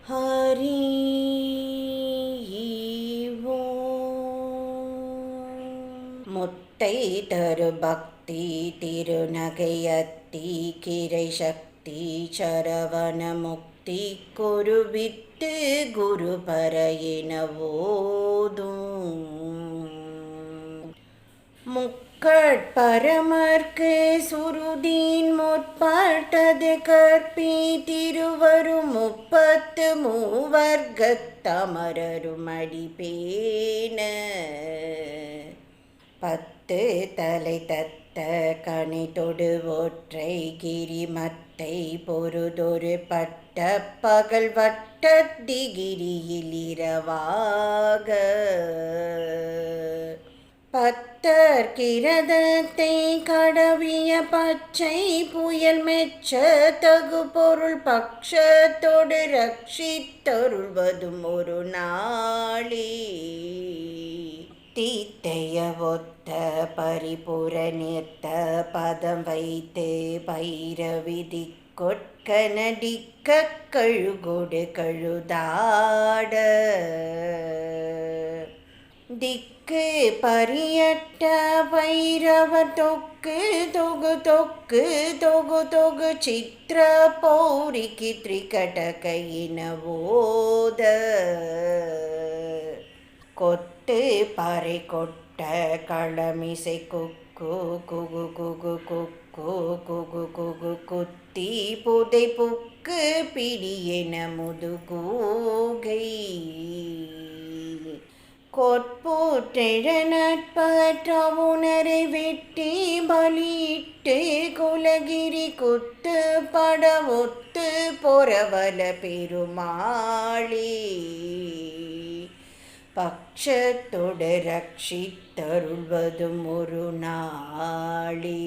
ஹரி முத்தை தரு பக்தி திருநகையத்தி கிரை சக்தி சரவண முக்தி குருவிட்டு குரு பரையின ஓதும் முக்கட்பரமர்க்கு சுருதீன் முற்பட்டது கற்பி திருவரும் 33 அடிபேன 10 தலை தத்த கனி தொடு ஒற்றை கிரிமத்தை பொருதொரு பட்ட பகல் வட்டத்திகிரியில் இரவாக பத்தர் கிரதத்தை கடவிய பச்சை புயல் மெச்ச தகு பொருள் பக்ஷத்தோடு ரட்சித்தருள்வதும் ஒரு நாளே தீத்தைய ஒத்த பரிபுர நிறுத்த பதம் வைத்து பைரவிதி கொட்க நடிக்க கழுகொடு கழுதாட திக்கு பரியட்ட பைரவ தொக்கு தொகு தொக்கு தொகு தொகு சித்திர பௌரிக்கு திரிகடகையின ஓத கொட்டு பறை கொட்ட களமிசை குக்கு குகு குகு குக்கு குகு குகு குத்தி புதை புக்கு பிடியென முதுகூகை கொட்பூற்றெழ நட்பற்ற உணரை வெட்டி பலியிட்டு குலகிரி குத்து பட ஒத்து பொறவல பெருமாளே பக்ஷத்தொடு ரட்சித்தருள்வதும் ஒரு நாளே.